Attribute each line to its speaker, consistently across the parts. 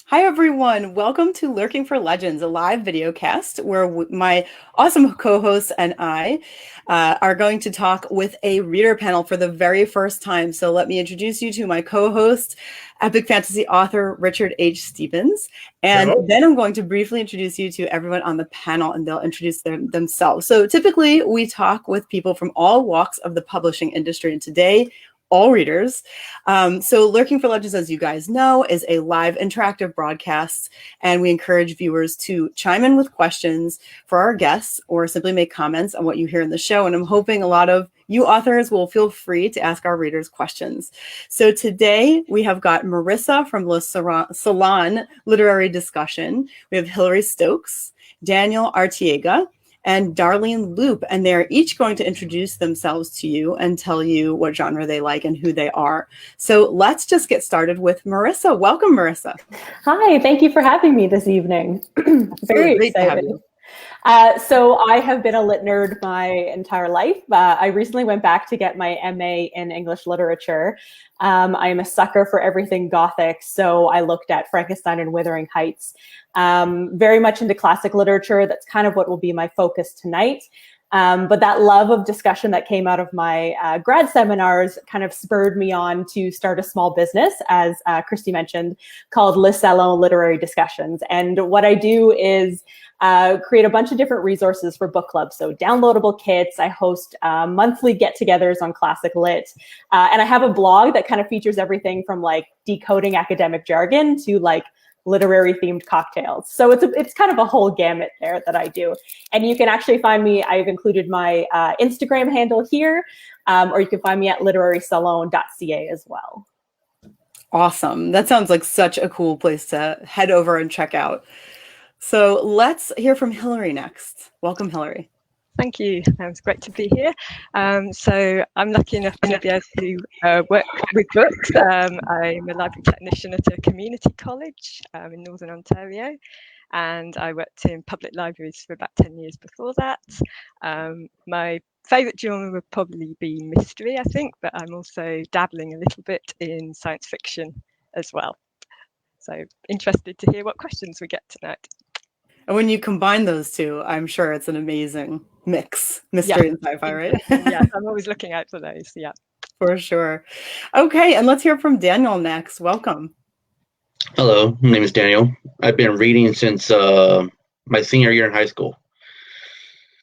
Speaker 1: Hi, everyone. Welcome to Lurking for Legends, a live video cast where my awesome co-hosts and I are going to talk with a reader panel for the very first time. So let me introduce you to my co-host, epic fantasy author Richard H. Stevens. And then I'm going to briefly introduce you to everyone on the panel and they'll introduce themselves. So typically we talk with people from all walks of the publishing industry. And today, all readers. So Lurking for Legends, as you guys know, is a live interactive broadcast, and we encourage viewers to chime in with questions for our guests or simply make comments on what you hear in the show. And I'm hoping a lot of you authors will feel free to ask our readers questions. So today we have got Marisa from Le Salon Literary Discussion. We have Hilary Stokes, Daniel Arteaga, and Darlene Loop, and they're each going to introduce themselves to you and tell you what genre they like and who they are. So let's just get started with Marisa. Welcome, Marisa.
Speaker 2: Hi, thank you for having me this evening. Very excited. So I have been a lit nerd my entire life. I recently went back to get my MA in English literature. I am a sucker for everything Gothic, so I looked at Frankenstein and Wuthering Heights. Very much into classic literature. That's kind of what will be my focus tonight. But that love of discussion that came out of my grad seminars kind of spurred me on to start a small business, as Christy mentioned, called Le Salon Literary Discussions. And what I do is create a bunch of different resources for book clubs. So downloadable kits, I host monthly get-togethers on classic lit. And I have a blog that kind of features everything from like decoding academic jargon to like literary themed cocktails. So it's kind of a whole gamut there that I do. And you can actually find me, I've included my Instagram handle here, or you can find me at literarysalon.ca as well.
Speaker 1: Awesome. That sounds like such a cool place to head over and check out. So let's hear from Hilary next. Welcome, Hilary.
Speaker 3: Thank you. It's great to be here. So I'm lucky enough to be able to work with books. I'm a library technician at a community college in Northern Ontario, and I worked in public libraries for about 10 years before that. My favourite genre would probably be mystery, I think, but I'm also dabbling a little bit in science fiction as well. So interested to hear what questions we get tonight.
Speaker 1: And when you combine those two, I'm sure it's an amazing mix, mystery and sci-fi, right?
Speaker 3: Yeah, I'm always looking out for those, yeah.
Speaker 1: For sure. Okay, and let's hear from Daniel next. Welcome.
Speaker 4: Hello, my name is Daniel. I've been reading since my senior year in high school.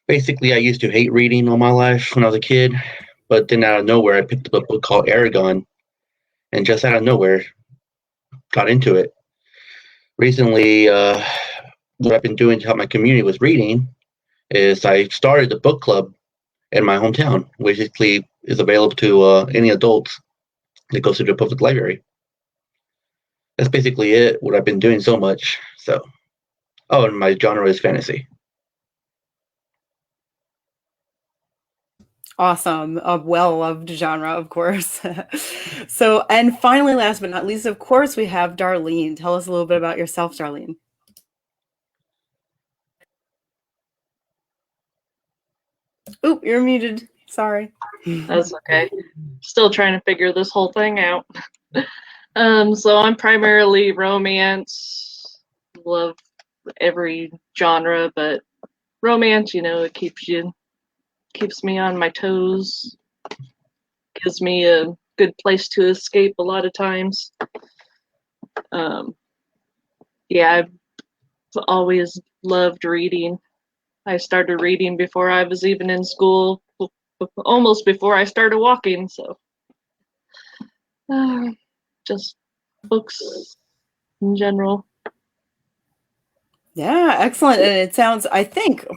Speaker 4: Basically, I used to hate reading all my life when I was a kid, but then out of nowhere, I picked up a book called Aragon, and just out of nowhere, got into it. Recently, what I've been doing to help my community with reading is I started a book club in my hometown, which basically is available to any adults that goes to the public library. That's basically it, what I've been doing so much. So, oh, and my genre is fantasy.
Speaker 1: Awesome. A well-loved genre, of course. So, and finally, last but not least, of course, we have Darlene. Tell us a little bit about yourself, Darlene. Oop, you're muted. Sorry.
Speaker 5: That's okay. Still trying to figure this whole thing out. So I'm primarily romance. Love every genre, but romance, you know, it keeps me on my toes. Gives me a good place to escape a lot of times. Yeah, I've always loved reading. I started reading before I was even in school, almost before I started walking, so just books in general.
Speaker 1: Yeah, excellent. And it sounds, I think,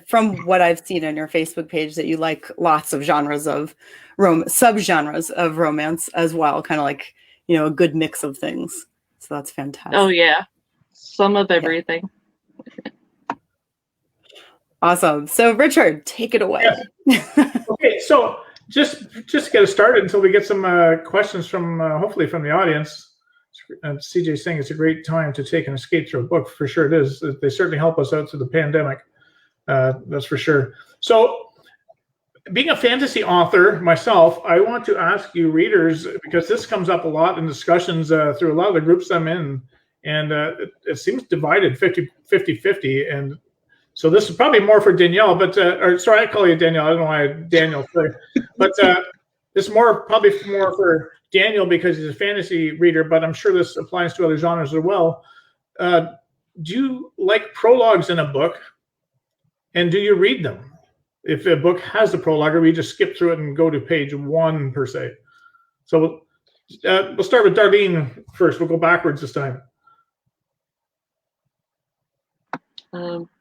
Speaker 1: from what I've seen on your Facebook page, that you like lots of genres of subgenres of romance as well, kind of like, you know, a good mix of things. So that's fantastic.
Speaker 5: Oh yeah, some of everything.
Speaker 1: Yeah. Awesome. So Richard, take it away.
Speaker 6: Yes. Okay, so just get us started until we get some questions from hopefully from the audience. CJ's saying it's a great time to take an escape through a book. For sure it is. They certainly help us out through the pandemic. That's for sure. So being a fantasy author myself, I want to ask you readers, because this comes up a lot in discussions through a lot of the groups I'm in and it seems divided 50-50. And so this is probably more for Danielle, but or sorry, I call you Danielle. I don't know why Daniel, but this is probably more for Daniel because he's a fantasy reader. But I'm sure this applies to other genres as well. Do you like prologues in a book, and do you read them? If a book has a prologue, or we just skip through it and go to page 1 per se. So we'll start with Darlene first. We'll go backwards this time.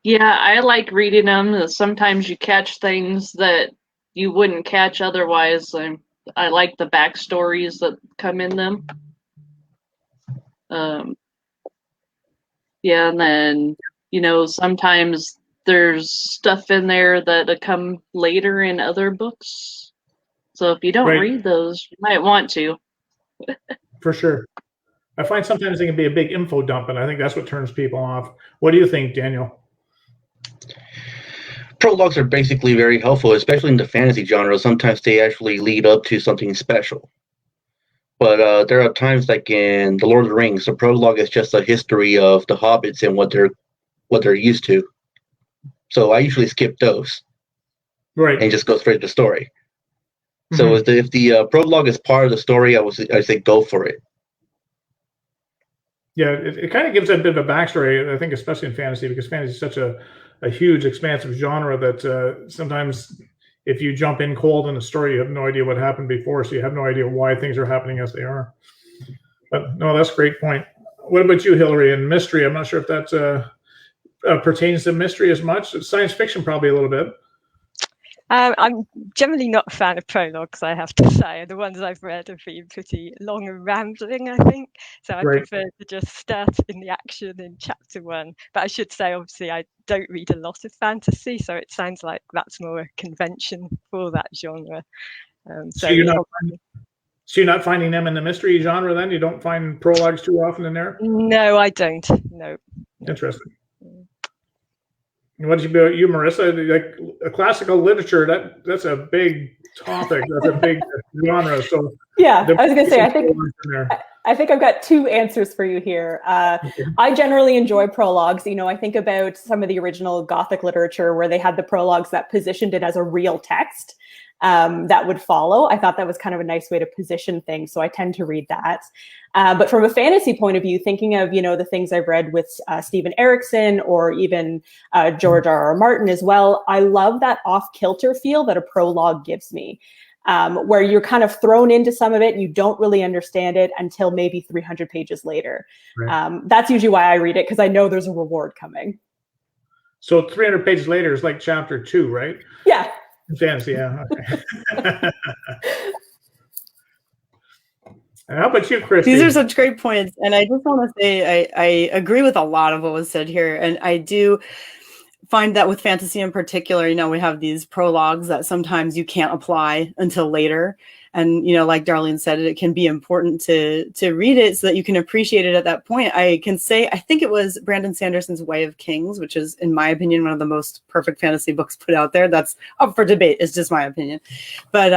Speaker 5: Yeah, I like reading them. Sometimes you catch things that you wouldn't catch otherwise. I like the backstories that come in them. Yeah, and then, sometimes there's stuff in there that come later in other books. So if you don't read those, you might want to.
Speaker 6: For sure. I find sometimes they can be a big info dump, and I think that's what turns people off. What do you think, Daniel?
Speaker 4: Prologues are basically very helpful, especially in the fantasy genre. Sometimes they actually lead up to something special. But there are times like in The Lord of the Rings, the prologue is just a history of the hobbits and what they're used to. So I usually skip those.
Speaker 6: Right.
Speaker 4: And just go straight to the story. So if the prologue is part of the story, I say go for it.
Speaker 6: Yeah, it kind of gives a bit of a backstory, I think, especially in fantasy, because fantasy is such a huge, expansive genre that sometimes if you jump in cold in a story, you have no idea what happened before, so you have no idea why things are happening as they are. But no, that's a great point. What about you, Hilary, and mystery? I'm not sure if that pertains to mystery as much. It's science fiction, probably a little bit.
Speaker 3: I'm generally not a fan of prologues, I have to say. The ones I've read have been pretty long and rambling, I think. So I prefer to just start in the action in chapter 1. But I should say, obviously, I don't read a lot of fantasy, so it sounds like that's more a convention for that genre.
Speaker 6: So you're not finding them in the mystery genre then? You don't find prologues too often in there?
Speaker 3: No, I don't. No.
Speaker 6: Interesting. What about you, Marisa? Like classical literature, that's a big topic. That's a big genre. So
Speaker 2: yeah, I was gonna say, I think I've got 2 answers for you here. I generally enjoy prologues. I think about some of the original Gothic literature where they had the prologues that positioned it as a real text that would follow. I thought that was kind of a nice way to position things, so I tend to read that. But from a fantasy point of view, thinking of, the things I've read with Stephen Erickson or even George R.R. Martin as well, I love that off-kilter feel that a prologue gives me, where you're kind of thrown into some of it and you don't really understand it until maybe 300 pages later. Right. That's usually why I read it, because I know there's a reward coming.
Speaker 6: So 300 pages later is like chapter 2, right?
Speaker 2: Yeah.
Speaker 6: Fantasy, yeah. Okay. How about you, Christy?
Speaker 1: These are such great points. And I just want to say I agree with a lot of what was said here. And I do find that with fantasy in particular, we have these prologues that sometimes you can't apply until later. And, like Darlene said, it can be important to read it so that you can appreciate it at that point. I can say, I think it was Brandon Sanderson's Way of Kings, which is, in my opinion, one of the most perfect fantasy books put out there. That's up for debate. It's just my opinion. But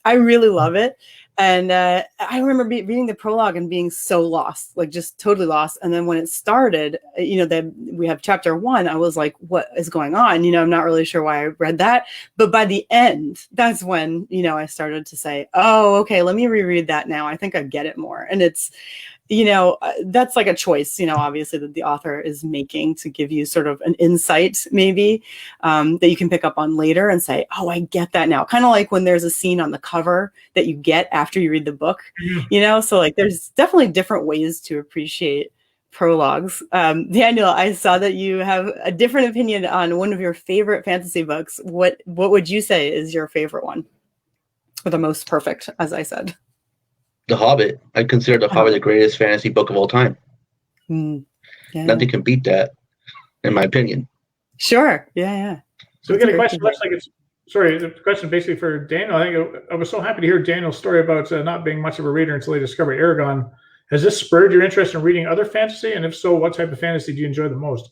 Speaker 1: I really love it. And I remember reading the prologue and being so lost, like just totally lost. And then when it started, we have chapter 1. I was like, what is going on? I'm not really sure why I read that. But by the end, that's when, I started to say, oh, okay, let me reread that now. I think I get it more. And it's, that's like a choice, obviously that the author is making to give you sort of an insight maybe that you can pick up on later and say, oh, I get that now. Kind of like when there's a scene on the cover that you get after you read the book, so like there's definitely different ways to appreciate prologues. Daniel, I saw that you have a different opinion on one of your favorite fantasy books. What would you say is your favorite one? Or the most perfect, as I said?
Speaker 4: The Hobbit. I consider The Hobbit the greatest fantasy book of all time.
Speaker 1: Yeah.
Speaker 4: Nothing can beat that, in my opinion.
Speaker 1: Sure. Yeah.
Speaker 6: So we get a question. Looks like it's the question basically for Daniel. I think I was so happy to hear Daniel's story about not being much of a reader until he discovered Aragon. Has this spurred your interest in reading other fantasy? And if so, what type of fantasy do you enjoy the most?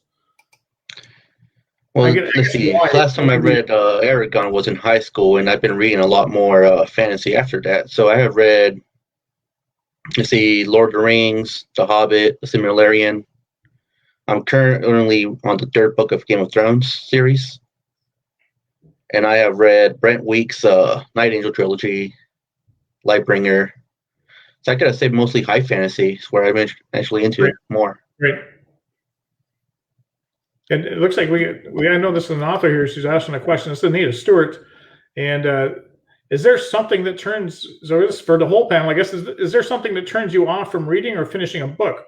Speaker 4: Well, let's see. Last time I read Aragon was in high school, and I've been reading a lot more fantasy after that. So I have read Let's see, Lord of the Rings, The Hobbit, The Silmarillion. I'm currently on the third book of Game of Thrones series. And I have read Brent Week's Night Angel trilogy, Lightbringer. So I gotta say mostly high fantasy is where I'm actually into it more.
Speaker 6: Great. And it looks like I know this is an author here. She's asking a question. This is Anita Stewart. And is there something that turns, so this for the whole panel, I guess, is there something that turns you off from reading or finishing a book?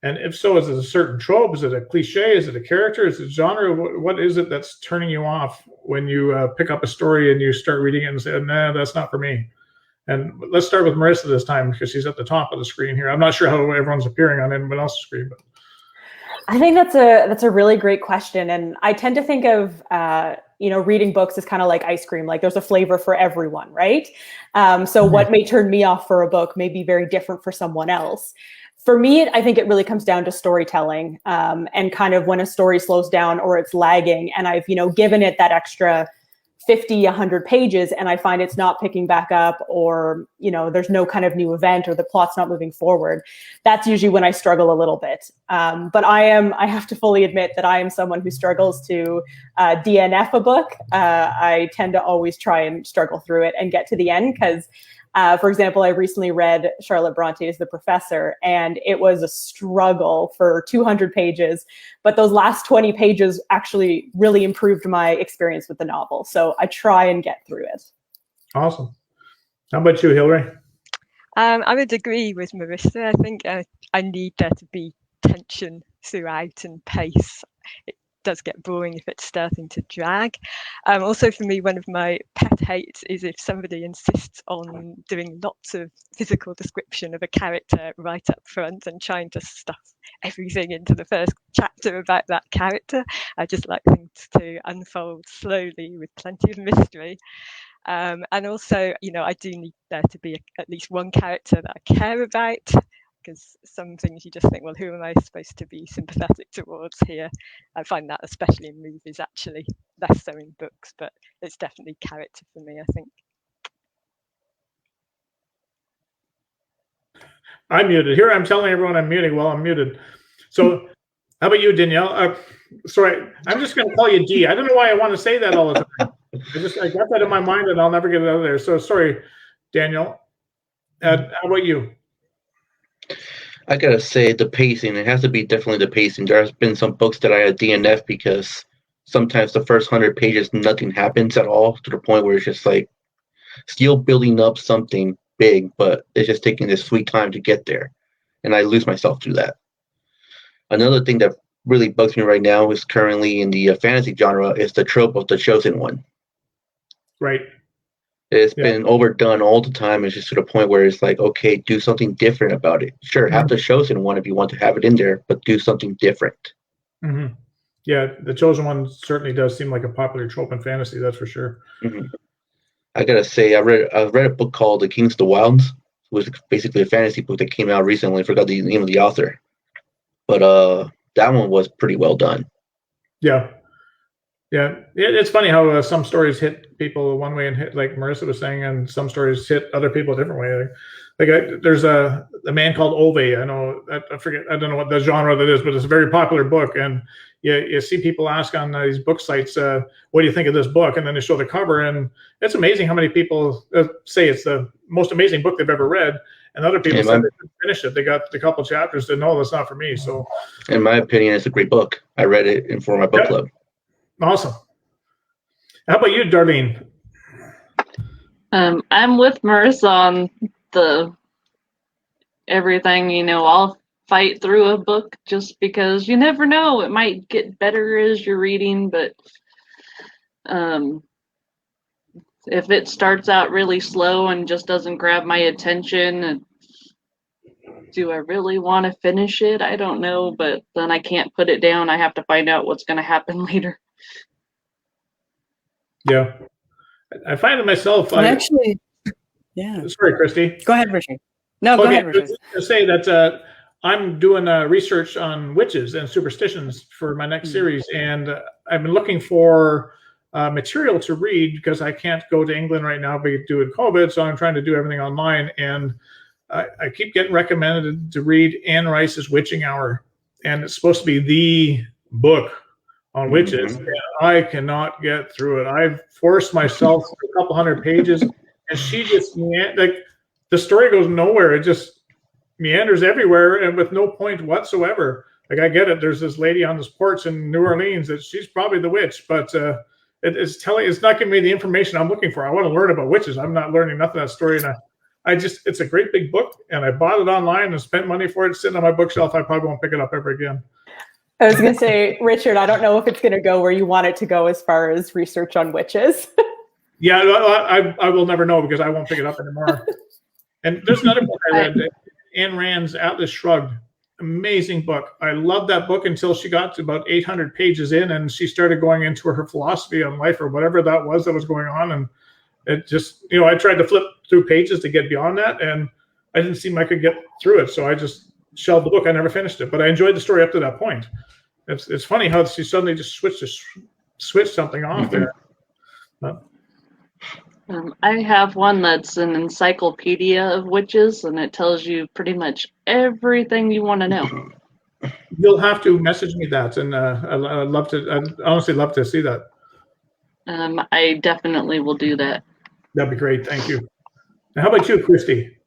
Speaker 6: And if so, is it a certain trope? Is it a cliche? Is it a character? Is it genre? What is it that's turning you off when you pick up a story and you start reading it and say, nah, that's not for me? And let's start with Marisa this time because she's at the top of the screen here. I'm not sure how everyone's appearing on anyone else's screen, but
Speaker 2: I think that's a really great question. And I tend to think of, reading books is kind of like ice cream. Like there's a flavor for everyone, right? So what may turn me off for a book may be very different for someone else. For me, I think it really comes down to storytelling and kind of when a story slows down or it's lagging and I've, given it that extra 50, 100 pages and I find it's not picking back up or, there's no kind of new event or the plot's not moving forward. That's usually when I struggle a little bit. But I have to fully admit that I am someone who struggles to DNF a book. I tend to always try and struggle through it and get to the end because for example, I recently read Charlotte Bronte's The Professor, and it was a struggle for 200 pages, but those last 20 pages actually really improved my experience with the novel. So I try and get through it.
Speaker 6: Awesome. How about you, Hilary?
Speaker 3: I would agree with Marisa. I think I need there to be tension throughout and pace. It does get boring if it's starting to drag. Also for me, one of my pet hates is if somebody insists on doing lots of physical description of a character right up front and trying to stuff everything into the first chapter about that character. I just like things to unfold slowly with plenty of mystery. And also, I do need there to be at least one character that I care about, because some things you just think, well, who am I supposed to be sympathetic towards here? I find that especially in movies, actually, less so in books, but it's definitely character for me, I think.
Speaker 6: I'm muted. Here I'm telling everyone I'm muting while I'm muted. So how about you, Danielle? Sorry, I'm just going to call you D. I don't know why I want to say that all the time. I got that in my mind and I'll never get it out of there. So sorry, Daniel. How about you?
Speaker 4: I gotta say the pacing. It has to be definitely the pacing. There's been some books that I had DNF because sometimes the first 100 pages nothing happens at all to the point where it's just like still building up something big, but it's just taking this sweet time to get there, and I lose myself through that. Another thing that really bugs me right now is currently in the fantasy genre is the trope of the chosen one.
Speaker 6: Right.
Speaker 4: It's been overdone all the time. It's just to the point where it's like, okay, do something different about it. Sure, have the chosen one if you want to have it in there, but do something different.
Speaker 6: Mm-hmm. Yeah, the chosen one certainly does seem like a popular trope in fantasy. That's for sure.
Speaker 4: Mm-hmm. I gotta say, I read a book called The Kings of the Wilds. It was basically a fantasy book that came out recently. I forgot the name of the author, but that one was pretty well done. Yeah.
Speaker 6: Yeah, it's funny how some stories hit people one way and hit, like Marisa was saying, and some stories hit other people a different way. There's a man called Ove. I know, I forget, I don't know what the genre that is, but it's a very popular book. And you see people ask on these book sites, what do you think of this book? And then they show the cover, and it's amazing how many people say it's the most amazing book they've ever read. And other people said they couldn't finish it. They got a couple chapters, said, no, that's not for me. So,
Speaker 4: in my opinion, it's a great book. I read it for my book club.
Speaker 6: Awesome. How about you, Darlene?
Speaker 5: I'm with Marisa on the everything. I'll fight through a book just because you never know. It might get better as you're reading, but if it starts out really slow and just doesn't grab my attention, do I really want to finish it? I don't know, but then I can't put it down. I have to find out what's going to happen later.
Speaker 6: Yeah, I find it myself.
Speaker 1: Actually, yeah.
Speaker 6: Sorry, Christy.
Speaker 1: Go ahead, Richard. No, go ahead, Richard.
Speaker 6: To say that I'm doing research on witches and superstitions for my next series, and I've been looking for material to read because I can't go to England right now due to COVID, so I'm trying to do everything online. And I keep getting recommended to read Anne Rice's Witching Hour, and it's supposed to be the book on witches. And I cannot get through it. I've forced myself through a couple hundred pages, and she just like the story goes nowhere. It just meanders everywhere and with no point whatsoever. Like, I get it. There's this lady on this porch in New Orleans that she's probably the witch, but it's not giving me the information I'm looking for. I want to learn about witches. I'm not learning nothing of that story. And it's a great big book, and I bought it online and spent money for it. It's sitting on my bookshelf. I probably won't pick it up ever again.
Speaker 2: I was going to say, Richard, I don't know if it's going to go where you want it to go as far as research on witches.
Speaker 6: Yeah, I will never know because I won't pick it up anymore. And there's another book I read, Ayn Rand's Atlas Shrugged. Amazing book. I loved that book until she got to about 800 pages in, and she started going into her philosophy on life or whatever that was going on. And it just, I tried to flip through pages to get beyond that, and I didn't seem I could get through it. So I just shelved the book. I never finished it, but I enjoyed the story up to that point. It's funny how she suddenly just switched something off there.
Speaker 5: I have one that's an encyclopedia of witches, and it tells you pretty much everything you want to know.
Speaker 6: You'll have to message me that, and I'd love to. I'd honestly love to see that.
Speaker 5: I definitely will do that.
Speaker 6: That'd be great. Thank you. Now, how about you, Christy?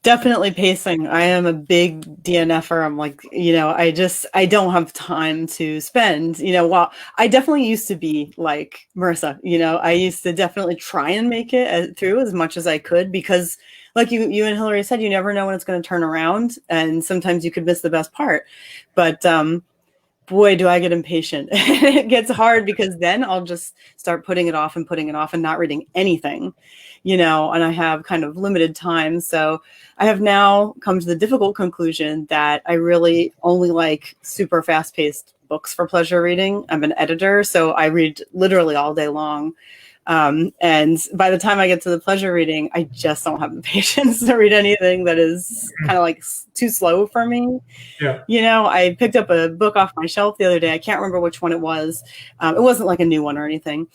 Speaker 1: Definitely pacing. I am a big DNFer. I'm like, I don't have time to spend, while I definitely used to be like Marisa, I used to definitely try and make it through as much as I could, because like you and Hilary said, you never know when it's going to turn around, and sometimes you could miss the best part. But boy, do I get impatient. It gets hard because then I'll just start putting it off and not reading anything, and I have kind of limited time. So I have now come to the difficult conclusion that I really only like super fast-paced books for pleasure reading. I'm an editor, so I read literally all day long. And by the time I get to the pleasure reading, I just don't have the patience to read anything that is kind of like too slow for me. Yeah. I picked up a book off my shelf the other day. I can't remember which one it was. It wasn't like a new one or anything.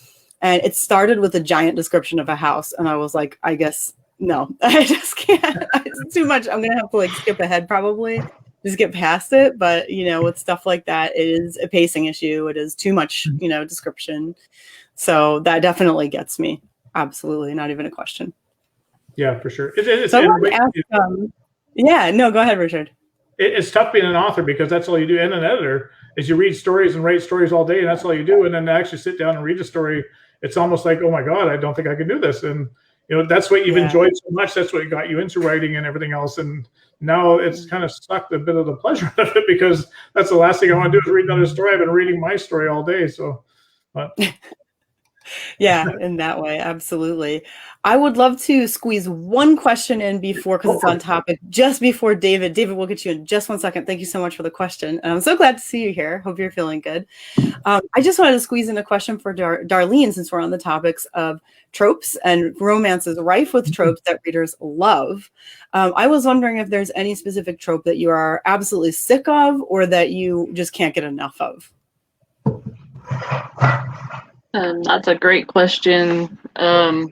Speaker 1: And it started with a giant description of a house. And I was like, I guess, no, I just can't. It's too much. I'm going to have to like skip ahead probably. Just get past it. But, with stuff like that, it is a pacing issue. It is too much, description. So that definitely gets me. Absolutely. Not even a question.
Speaker 6: Yeah, for sure.
Speaker 1: Go ahead, Richard.
Speaker 6: It's tough being an author because that's all you do. And an editor is you read stories and write stories all day, and that's all you do. And then to actually sit down and read a story, it's almost like, oh my God, I don't think I can do this. And, that's what you've enjoyed so much. That's what got you into writing and everything else. And now it's kind of sucked a bit of the pleasure out of it, because that's the last thing I want to do is read another story. I've been reading my story all day. So,
Speaker 1: yeah, in that way, absolutely. I would love to squeeze one question in because it's on topic, just before David. David, we'll get you in just 1 second. Thank you so much for the question. And I'm so glad to see you here. Hope you're feeling good. I just wanted to squeeze in a question for Darlene, since we're on the topics of tropes and romances rife with tropes that readers love. I was wondering if there's any specific trope that you are absolutely sick of or that you just can't get enough of.
Speaker 5: That's a great question. A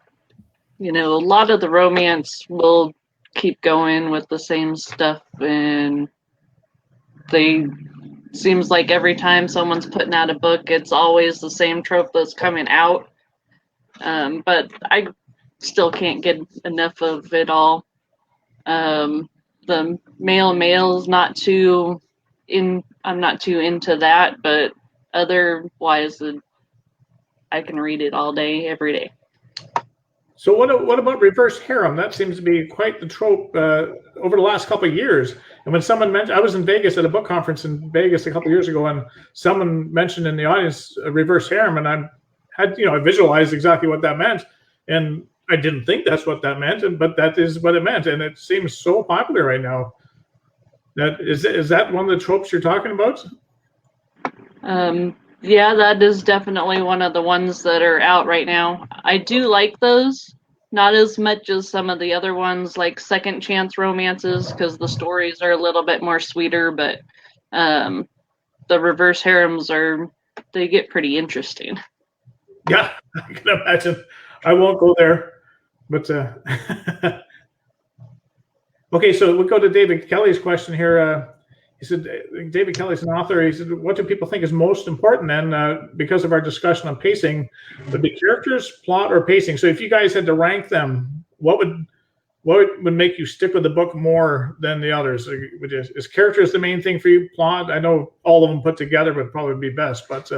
Speaker 5: lot of the romance will keep going with the same stuff, and seems like every time someone's putting out a book, it's always the same trope that's coming out. But I still can't get enough of it all. The male is not too I'm not too into that, but otherwise, I can read it all day, every day.
Speaker 6: So what about reverse harem? That seems to be quite the trope over the last couple of years. And when someone mentioned, I was in Vegas at a book conference in Vegas a couple of years ago, and someone mentioned in the audience reverse harem, and I visualized exactly what that meant, and I didn't think that's what that meant, but that is what it meant, and it seems so popular right now. Is that one of the tropes you're talking about?
Speaker 5: Yeah, that is definitely one of the ones that are out right now. I do like those, not as much as some of the other ones like second chance romances, because the stories are a little bit more sweeter, but the reverse harems they get pretty interesting.
Speaker 6: Yeah, I can imagine. I won't go there, but Okay, so we'll go to David Kelly's question here. He said, David Kelly's an author. He said, what do people think is most important then, because of our discussion on pacing, would be characters, plot, or pacing? So if you guys had to rank them, what would make you stick with the book more than the others? Is characters the main thing for you? Plot? I know all of them put together would probably be best, but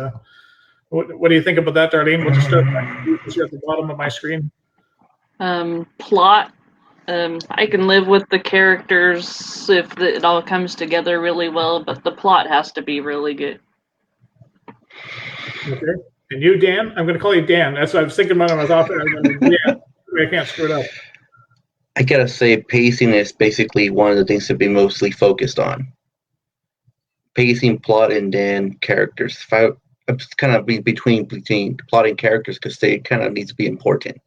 Speaker 6: what do you think about that, Darlene? We'll just start at the bottom of my screen.
Speaker 5: Plot. I can live with the characters if it all comes together really well, but the plot has to be really good.
Speaker 6: Okay. And you, Dan? I'm going to call you Dan. That's what I was thinking about when I was off there. I can't screw it up.
Speaker 4: I gotta say, pacing is basically one of the things to be mostly focused on. Pacing, plot, and then characters. I'm kind of between plot and characters because they kind of need to be important.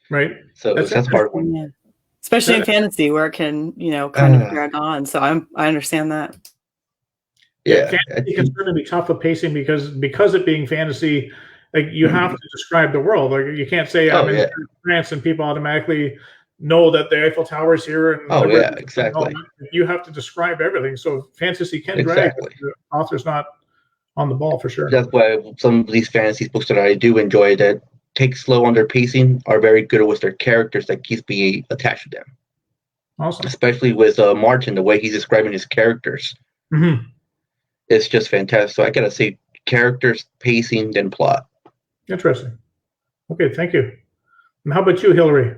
Speaker 6: Right.
Speaker 4: So that's hard one.
Speaker 1: Yeah. Especially in fantasy where it can, kind of drag on. So I understand that.
Speaker 6: Yeah. Fantasy can certainly be tough with pacing because it being fantasy, like you have to describe the world. Like you can't say I'm in France and people automatically know that the Eiffel Tower is here. And
Speaker 4: exactly.
Speaker 6: You have to describe everything. So fantasy can drag. But the author's not on the ball for sure.
Speaker 4: That's why some of these fantasy books that I do enjoy that take slow on their pacing are very good with their characters that keeps me attached to them.
Speaker 6: Awesome.
Speaker 4: Especially with Martin, the way he's describing his characters.
Speaker 6: Mm-hmm.
Speaker 4: It's just fantastic. So I gotta say characters, pacing, then plot.
Speaker 6: Interesting. Okay, thank you. And how about you, Hilary?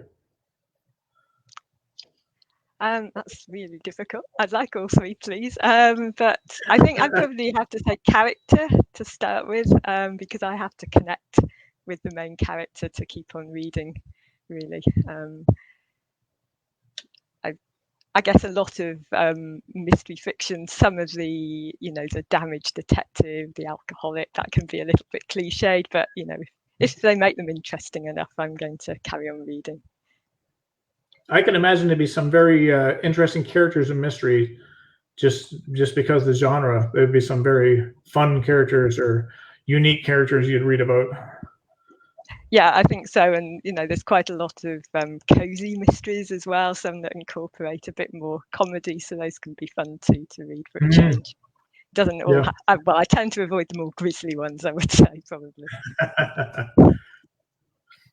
Speaker 3: That's really difficult. I'd like all three, please. But I think I'd probably have to say character to start with, because I have to connect with the main character to keep on reading, really. I guess a lot of mystery fiction, some of the, the damaged detective, the alcoholic, that can be a little bit cliched, but, if they make them interesting enough, I'm going to carry on reading.
Speaker 6: I can imagine there'd be some very interesting characters in mystery, just because of the genre. There'd be some very fun characters or unique characters you'd read about.
Speaker 3: Yeah, I think so. And, there's quite a lot of cozy mysteries as well, some that incorporate a bit more comedy. So those can be fun too to read for a change. Doesn't all well, I tend to avoid the more grisly ones, I would say, probably.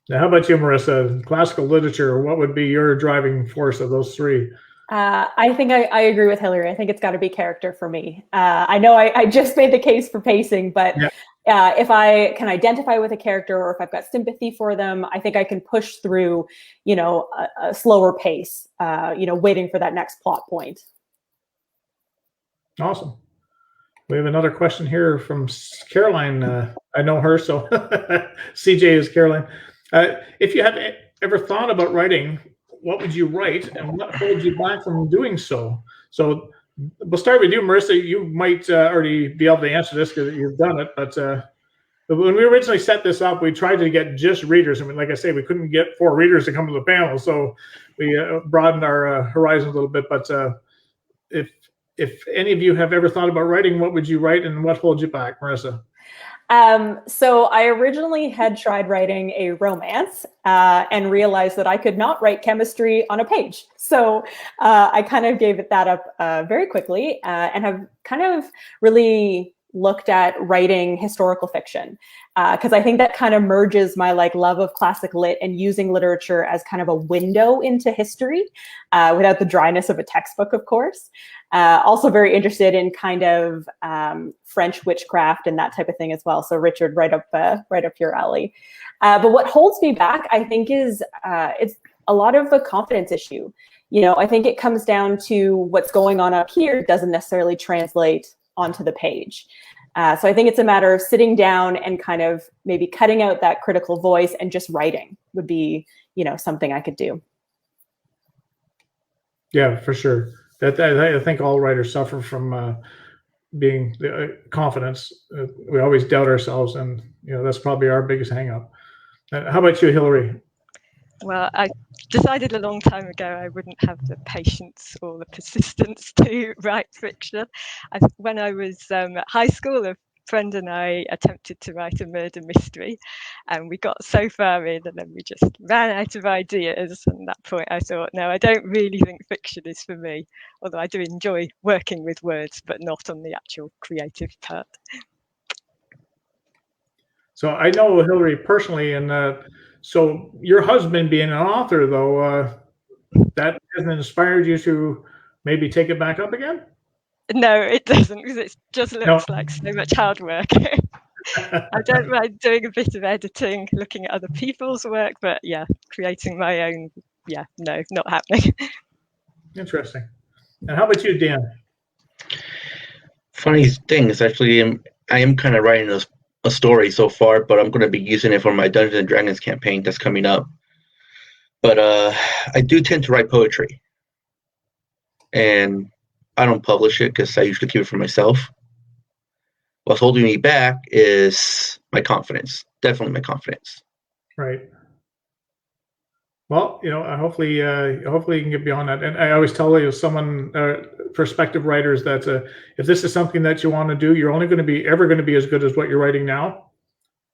Speaker 6: Now, how about you, Marisa? Classical literature, what would be your driving force of those three?
Speaker 2: I think I agree with Hilary. I think it's got to be character for me. I know I just made the case for pacing, but if I can identify with a character or if I've got sympathy for them, I think I can push through, a slower pace, waiting for that next plot point.
Speaker 6: Awesome. We have another question here from Caroline. I know her, so CJ is Caroline. If you had ever thought about writing, what would you write and what holds you back from doing so? So we'll start with you, Marisa. You might already be able to answer this because you've done it. But when we originally set this up, we tried to get just readers. I mean, like I say, we couldn't get 4 readers to come to the panel. So we broadened our horizon a little bit. But if any of you have ever thought about writing, what would you write and what holds you back, Marisa?
Speaker 2: So I originally had tried writing a romance and realized that I could not write chemistry on a page. So I kind of gave that up very quickly and have kind of really looked at writing historical fiction because I think that kind of merges my love of classic lit and using literature as kind of a window into history without the dryness of a textbook, of course. Also very interested in kind of French witchcraft and that type of thing as well. So Richard, right up your alley. But what holds me back, I think, is it's a lot of a confidence issue. I think it comes down to what's going on up here doesn't necessarily translate onto the page. So I think it's a matter of sitting down and kind of maybe cutting out that critical voice and just writing would be, something I could do.
Speaker 6: Yeah, for sure. I think all writers suffer from being confidence. We always doubt ourselves, and that's probably our biggest hang up. How about you, Hilary?
Speaker 3: Well, I decided a long time ago I wouldn't have the patience or the persistence to write fiction. When I was at high school, a friend and I attempted to write a murder mystery, and we got so far in, and then we just ran out of ideas. And at that point I thought, no, I don't really think fiction is for me, although I do enjoy working with words, but not on the actual creative part.
Speaker 6: So I know Hilary personally, and so your husband being an author, though, that hasn't inspired you to maybe take it back up again?
Speaker 3: No, it doesn't, because it just looks like so much hard work. I don't mind doing a bit of editing, looking at other people's work, but yeah, creating my own, yeah, no, not happening.
Speaker 6: Interesting. And how about you, Dan?
Speaker 4: Funny thing is, actually, I am kind of writing a story so far, but I'm going to be using it for my Dungeons and Dragons campaign that's coming up. But I do tend to write poetry, and I don't publish it because I usually keep it for myself. What's holding me back is my confidence. Definitely my confidence.
Speaker 6: Right. Well, hopefully you can get beyond that. And I always tell someone, prospective writers, that if this is something that you want to do, you're only going to be as good as what you're writing now,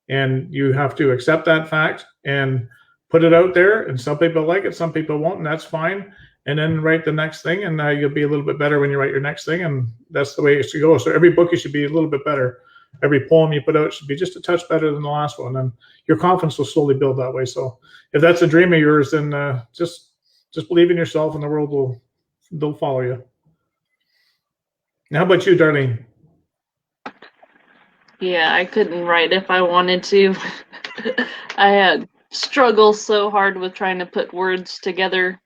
Speaker 6: and you have to accept that fact and put it out there. And some people like it, some people won't, and that's fine. And then write the next thing, and you'll be a little bit better when you write your next thing, and that's the way it should go. So every book, you should be a little bit better. Every poem you put out should be just a touch better than the last one, and your confidence will slowly build that way. So if that's a dream of yours, then just believe in yourself, and the world they'll follow you. Now, how about you, Darlene?
Speaker 5: Yeah, I couldn't write if I wanted to. I had struggled so hard with trying to put words together.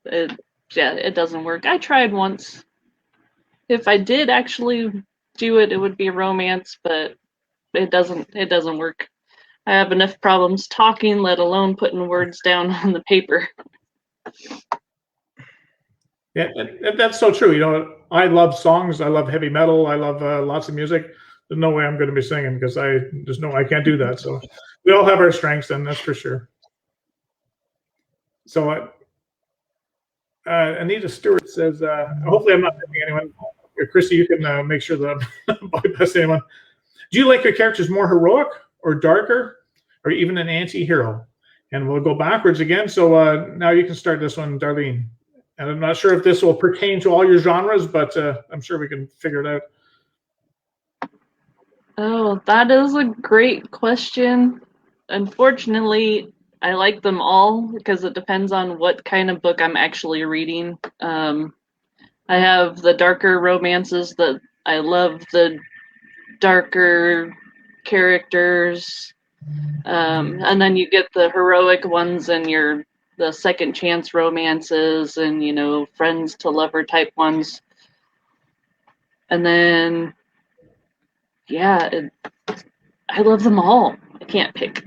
Speaker 5: It doesn't work. I tried once. If I did actually do it, it would be romance, but it doesn't work. I have enough problems talking, let alone putting words down on the paper.
Speaker 6: Yeah, that's so true. I love songs. I love heavy metal. I love lots of music. There's no way I'm going to be singing because I can't do that. So we all have our strengths, and that's for sure. So Anita Stewart says, hopefully I'm not missing anyone. Christy, you can make sure that I'm bypassing anyone. Do you like your characters more heroic or darker or even an anti-hero? And we'll go backwards again. So now you can start this one, Darlene. And I'm not sure if this will pertain to all your genres, but I'm sure we can figure it out.
Speaker 5: Oh, that is a great question. Unfortunately, I like them all because it depends on what kind of book I'm actually reading. I have the darker romances that I love the darker characters. And then you get the heroic ones and the second chance romances and, friends to lover type ones. And then, yeah, I love them all. I can't pick.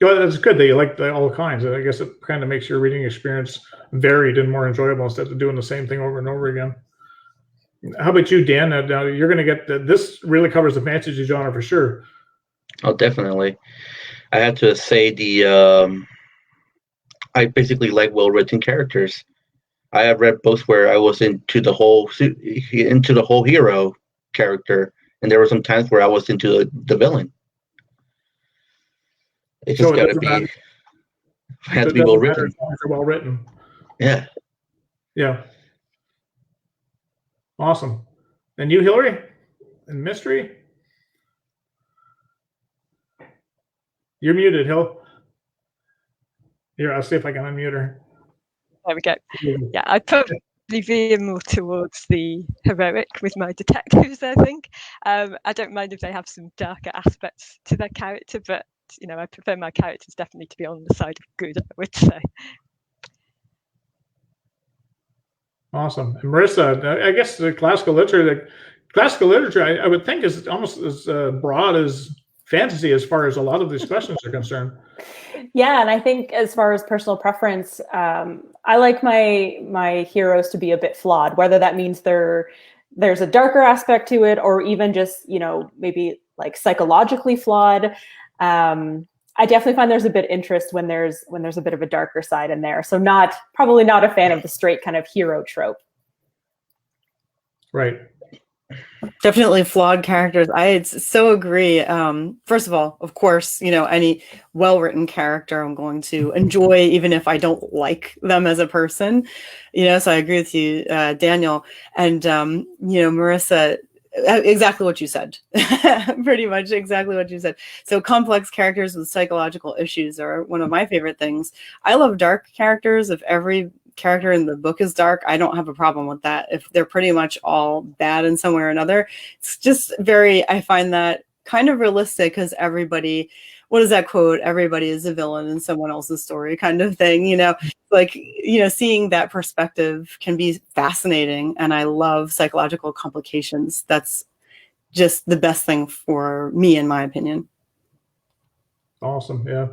Speaker 6: Well, that's good that you like all kinds. I guess it kind of makes your reading experience varied and more enjoyable instead of doing the same thing over and over again. How about you, Dan? Now you're going to get this really covers the fantasy genre for sure.
Speaker 4: Oh, definitely. I have to say I basically like well-written characters. I have read books where I was into the whole hero character, and there were some times where I was into the villain. It just got to be well written.
Speaker 6: Well written.
Speaker 4: Yeah.
Speaker 6: Yeah. Awesome. And you, Hilary, in mystery? You're muted, Hill. Here, I'll see if I can unmute her.
Speaker 3: There we go. Yeah, I'd probably veer more towards the heroic with my detectives, I think. I don't mind if they have some darker aspects to their character, but I prefer my characters definitely to be on the side of good, I would say.
Speaker 6: Awesome. And Marisa, I guess the classical literature, I would think is almost as broad as fantasy as far as a lot of these questions are concerned.
Speaker 2: Yeah, and I think as far as personal preference, I like my heroes to be a bit flawed, whether that means there's a darker aspect to it or even just, maybe like psychologically flawed. I definitely find there's a bit of interest when there's a bit of a darker side in there. So probably not a fan of the straight kind of hero trope.
Speaker 6: Right.
Speaker 1: Definitely flawed characters. I so agree. First of all, of course, any well-written character I'm going to enjoy, even if I don't like them as a person. So I agree with you, Daniel. And, Marisa, exactly what you said. Pretty much exactly what you said. So complex characters with psychological issues are one of my favorite things. I love dark characters. If every character in the book is dark, I don't have a problem with that. If they're pretty much all bad in some way or another, it's just I find that kind of realistic, because everybody, what is that quote? Everybody is a villain in someone else's story, kind of thing, seeing that perspective can be fascinating. And I love psychological complications. That's just the best thing for me, in my opinion.
Speaker 6: Awesome. Yeah.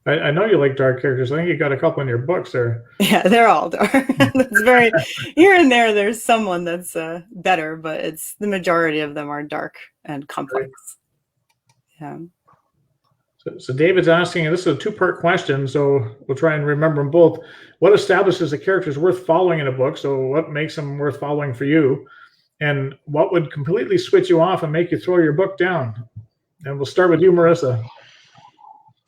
Speaker 6: I know you like dark characters. I think you got a couple in your books there.
Speaker 1: Yeah, they're all dark. That's very here and there. There's someone that's better, but it's the majority of them are dark and complex.
Speaker 6: Right. Yeah. So David's asking, and this is a two-part question, so we'll try and remember them both. What establishes a character is worth following in a book? So what makes them worth following for you? And what would completely switch you off and make you throw your book down? And we'll start with you, Marisa.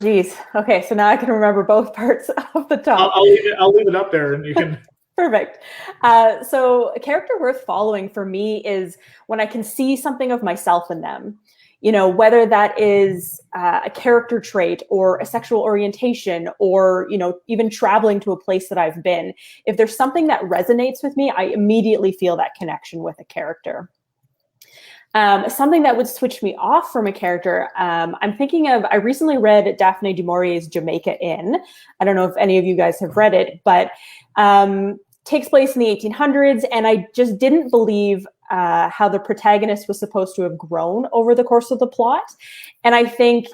Speaker 2: Geez. Okay, so now I can remember both parts off the top.
Speaker 6: I'll leave it up there, and you can.
Speaker 2: Perfect. So a character worth following for me is when I can see something of myself in them. Whether that is a character trait or a sexual orientation, or even traveling to a place that I've been. If there's something that resonates with me, I immediately feel that connection with a character. Something that would switch me off from a character, I'm thinking of, I recently read Daphne du Maurier's Jamaica Inn. I don't know if any of you guys have read it, but takes place in the 1800s. And I just didn't believe how the protagonist was supposed to have grown over the course of the plot. And I think,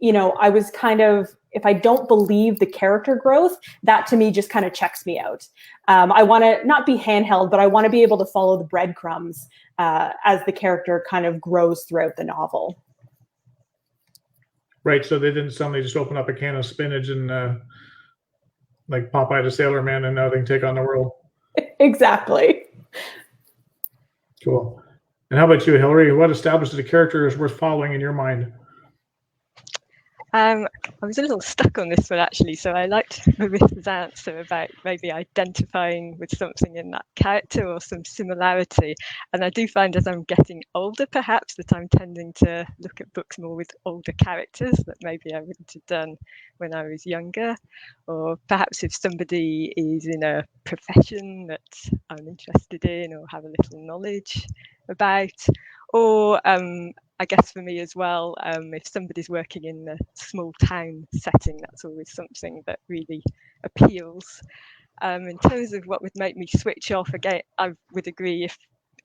Speaker 2: I was kind of, if I don't believe the character growth, that to me just kind of checks me out. I want to not be handheld, but I want to be able to follow the breadcrumbs as the character kind of grows throughout the novel.
Speaker 6: Right. So they didn't suddenly just open up a can of spinach and like Popeye the Sailor Man, and now they can take on the world. Exactly. Cool. And how about you, Hilary? What establishes a character is worth following in your mind?
Speaker 3: I was a little stuck on this one, actually. So I liked Marissa's answer about maybe identifying with something in that character or some similarity. And I do find as I'm getting older, perhaps, that I'm tending to look at books more with older characters that maybe I wouldn't have done when I was younger. Or perhaps if somebody is in a profession that I'm interested in or have a little knowledge about. Or I guess for me as well, if somebody's working in a small town setting, that's always something that really appeals. In terms of what would make me switch off, again, I would agree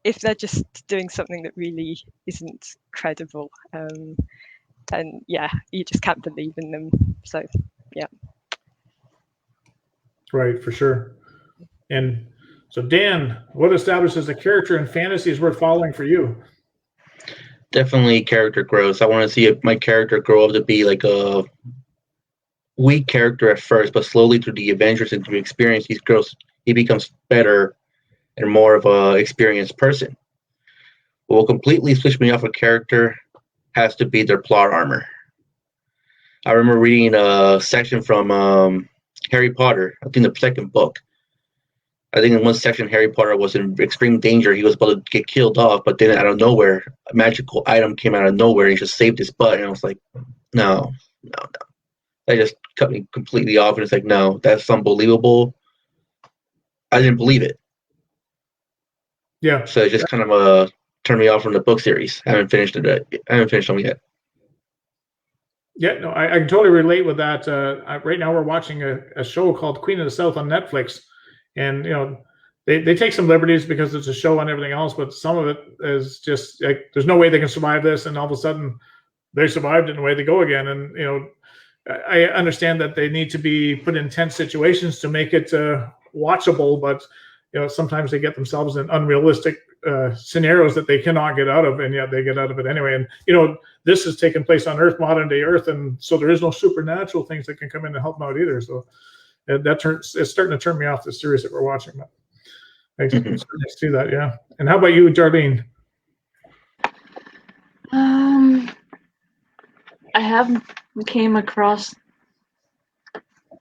Speaker 3: if they're just doing something that really isn't credible, then yeah, you just can't believe in them. So yeah.
Speaker 6: Right, for sure. And so Dan, what establishes a character in fantasy is worth following for you?
Speaker 4: Definitely character growth. I want to see my character grow up to be like a weak character at first, but slowly through the adventures and through experience, he becomes better and more of a experienced person. What will completely switch me off a character has to be their plot armor. I remember reading a section from Harry Potter, I think the second book. I think in one section, Harry Potter was in extreme danger. He was about to get killed off, but then out of nowhere, a magical item came out of nowhere. And he just saved his butt. And I was like, no. That just cut me completely off. And it's like, no, that's unbelievable. I didn't believe it.
Speaker 6: Yeah.
Speaker 4: So it just kind of turned me off from the book series. I haven't finished them yet.
Speaker 6: Yeah, no, I can totally relate with that. Right now we're watching a show called Queen of the South on Netflix. And, they take some liberties because it's a show and everything else, but some of it is just like, there's no way they can survive this. And all of a sudden they survived it and away they go again. And, I understand that they need to be put in tense situations to make it watchable, but, sometimes they get themselves in unrealistic scenarios that they cannot get out of, and yet they get out of it anyway. And, this is taking place on Earth, modern day Earth. And so there is no supernatural things that can come in and help them out either. So it's starting to turn me off the series that we're watching. I certainly see that, yeah. And how about you, Darlene?
Speaker 5: I haven't came across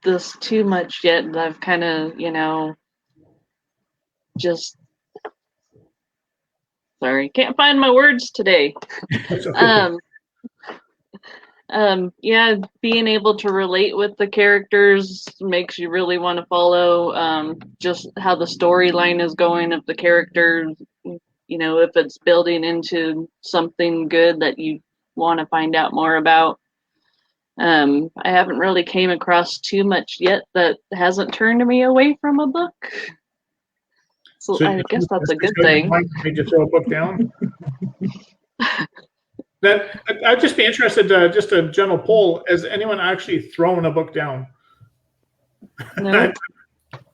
Speaker 5: this too much yet, and I've kind of, just sorry, can't find my words today.
Speaker 6: Okay.
Speaker 5: Yeah, being able to relate with the characters makes you really want to follow just how the storyline is going of the characters, if it's building into something good that you want to find out more about. I haven't really came across too much yet that hasn't turned me away from a book. So I guess that's a good thing.
Speaker 6: Made you throw a book down? I'd just be interested, just a general poll, has anyone actually thrown a book down?
Speaker 5: No.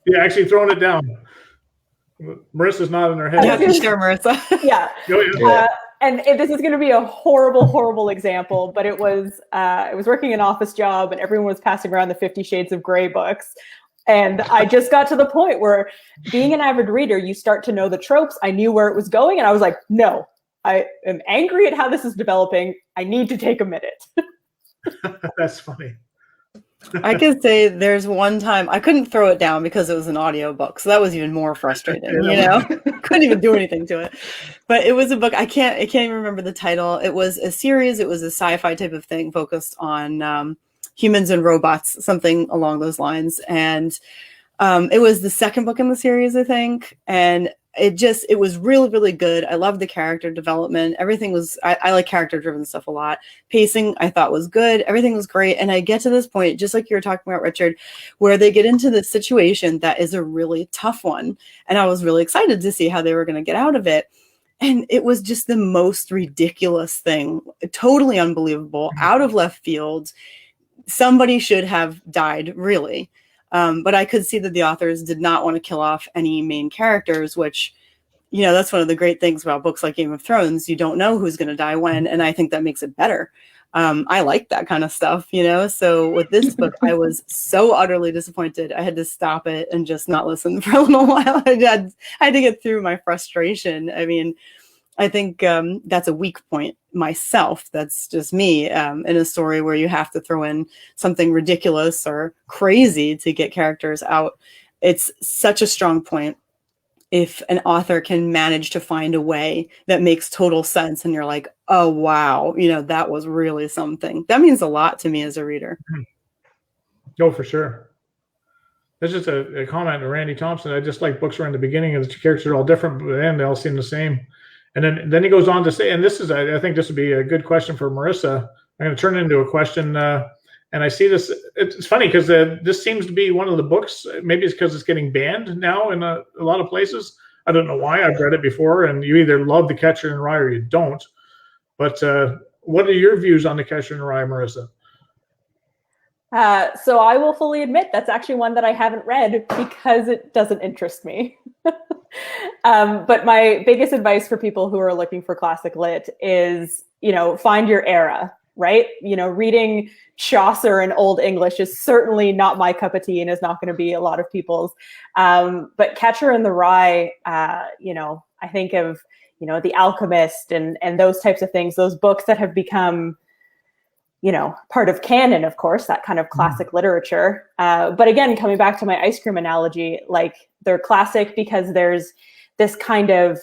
Speaker 6: Yeah, actually thrown it down. Marissa's nodding her head.
Speaker 1: Yeah, for sure, Marisa.
Speaker 2: Yeah. And this is going to be a horrible, horrible example, but it was working an office job and everyone was passing around the 50 Shades of Grey books. And I just got to the point where being an avid reader, you start to know the tropes. I knew where it was going. And I was like, no, I am angry at how this is developing. I need to take a minute.
Speaker 6: That's funny.
Speaker 1: I could say there's one time I couldn't throw it down because it was an audiobook. So that was even more frustrating, couldn't even do anything to it. But it was a book. I can't even remember the title. It was a series. It was a sci-fi type of thing focused on humans and robots, something along those lines. And it was the second book in the series, I think. And it was really, really good. I loved the character development. Everything was, I like character driven stuff a lot. Pacing, I thought was good. Everything was great. And I get to this point, just like you were talking about, Richard, where they get into this situation that is a really tough one. And I was really excited to see how they were going to get out of it. And it was just the most ridiculous thing, totally unbelievable, out of left field. Somebody should have died, really. But I could see that the authors did not want to kill off any main characters, which, that's one of the great things about books like Game of Thrones. You don't know who's going to die when, and I think that makes it better. I like that kind of stuff, So with this book, I was so utterly disappointed. I had to stop it and just not listen for a little while. I had to get through my frustration. I mean, I think that's a weak point myself. That's just me in a story where you have to throw in something ridiculous or crazy to get characters out. It's such a strong point if an author can manage to find a way that makes total sense and you're like, oh, wow, that was really something. That means a lot to me as a reader.
Speaker 6: Oh, for sure. That's just a comment to Randy Thompson. I just like books where in the beginning the characters are all different, but then they all seem the same. And then he goes on to say, and this is, I think this would be a good question for Marisa. I'm going to turn it into a question. And I see this, it's funny because this seems to be one of the books, maybe it's because it's getting banned now in a lot of places. I don't know why. I've read it before, and you either love The Catcher in the Rye or you don't. But what are your views on The Catcher in the Rye, Marisa?
Speaker 2: So I will fully admit that's actually one that I haven't read because it doesn't interest me. But my biggest advice for people who are looking for classic lit is, find your era, right? Reading Chaucer in Old English is certainly not my cup of tea and is not going to be a lot of people's. But Catcher in the Rye, I think of, The Alchemist and those types of things, those books that have become, part of canon, of course, that kind of classic literature. But again, coming back to my ice cream analogy, like they're classic because there's this kind of,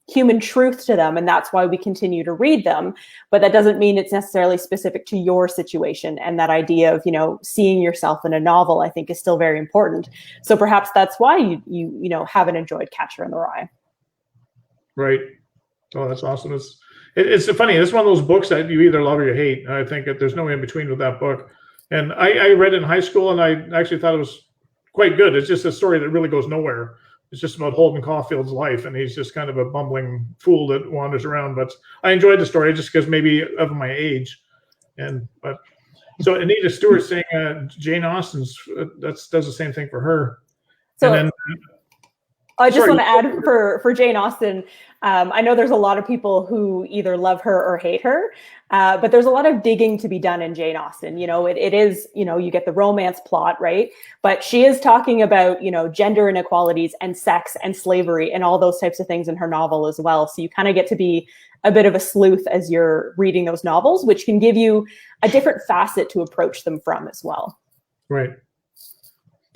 Speaker 2: human truth to them. And that's why we continue to read them. But that doesn't mean it's necessarily specific to your situation. And that idea of, seeing yourself in a novel, I think is still very important. So perhaps that's why you haven't enjoyed Catcher in the Rye.
Speaker 6: Right. Oh, that's awesome. It's funny. It's one of those books that you either love or you hate. I think that there's no in between with that book. And I read it in high school, and I actually thought it was quite good. It's just a story that really goes nowhere. It's just about Holden Caulfield's life, and he's just kind of a bumbling fool that wanders around. But I enjoyed the story just because maybe of my age. So Anita Stewart saying Jane Austen's does the same thing for her.
Speaker 2: So
Speaker 6: and then
Speaker 2: I just want to add for Jane Austen, I know there's a lot of people who either love her or hate her, but there's a lot of digging to be done in Jane Austen. You know, it is, you know, you get the romance plot, right? But she is talking about, you know, gender inequalities and sex and slavery and all those types of things in her novel as well. So you kind of get to be a bit of a sleuth as you're reading those novels, which can give you a different facet to approach them from as well.
Speaker 6: Right.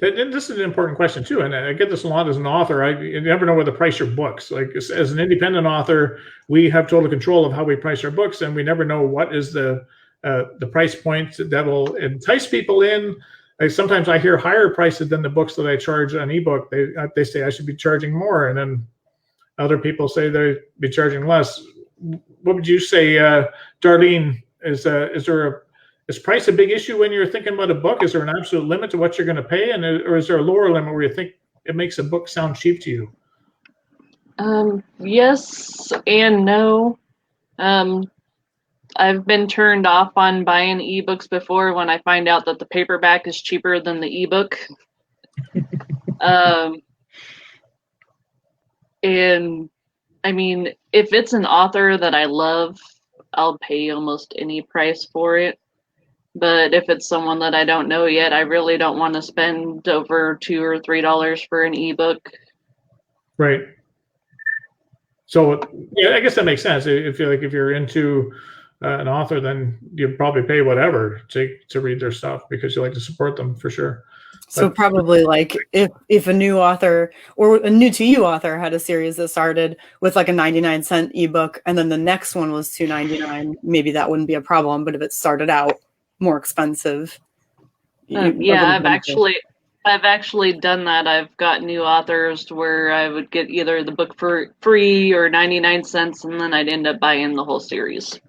Speaker 6: And this is an important question too, and I get this a lot as an author. You never know where to price your books. Like as an independent author, we have total control of how we price our books, and we never know what is the price point that will entice people in. Sometimes I hear higher prices than the books that I charge on ebook. They say I should be charging more, and then other people say they'd be charging less. What would you say, Darlene? Is price a big issue when you're thinking about a book? Is there an absolute limit to what you're going to pay, or is there a lower limit where you think it makes a book sound cheap to you?
Speaker 5: Yes and no. I've been turned off on buying ebooks before when I find out that the paperback is cheaper than the ebook. And I mean, if it's an author that I love, I'll pay almost any price for it. But if it's someone that I don't know yet, I really don't want to spend over $2 or $3 for an ebook.
Speaker 6: Right. So yeah, I guess that makes sense. If you're into an author, then you probably pay whatever to read their stuff because you like to support them for sure.
Speaker 1: So probably like if a new author or a new to you author had a series that started with like a 99-cent ebook and then the next one was $2.99, maybe that wouldn't be a problem. But if it started out more expensive,
Speaker 5: yeah, I've actually done that. I've got new authors where I would get either the book for free or 99 cents, and then I'd end up buying the whole series.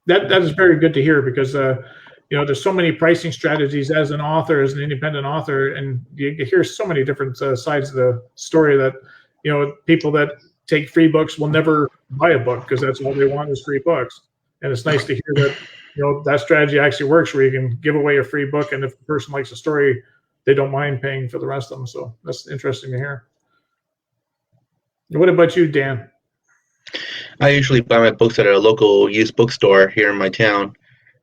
Speaker 6: That is very good to hear because you know, there's so many pricing strategies as an author, as an independent author, and you hear so many different sides of the story that, you know, people that take free books will never buy a book because that's all they want is free books. And it's nice to hear that, you know, that strategy actually works where you can give away a free book, and if the person likes the story, they don't mind paying for the rest of them. So that's interesting to hear. What about you, Dan?
Speaker 4: I usually buy my books at a local used bookstore here in my town,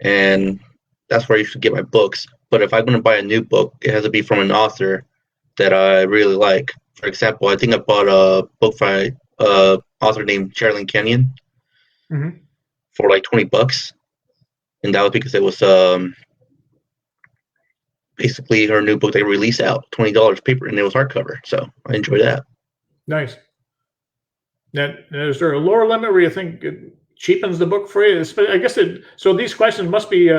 Speaker 4: and that's where I usually get my books. But if I'm going to buy a new book, it has to be from an author that I really like. For example, I think I bought a book by an author named Darlene Kenyon for like $20. And that was because it was basically her new book they released out, $20 paper, and it was hardcover. So I enjoyed that.
Speaker 6: Nice. Now, is there a lower limit where you think it cheapens the book for you? I guess so these questions must be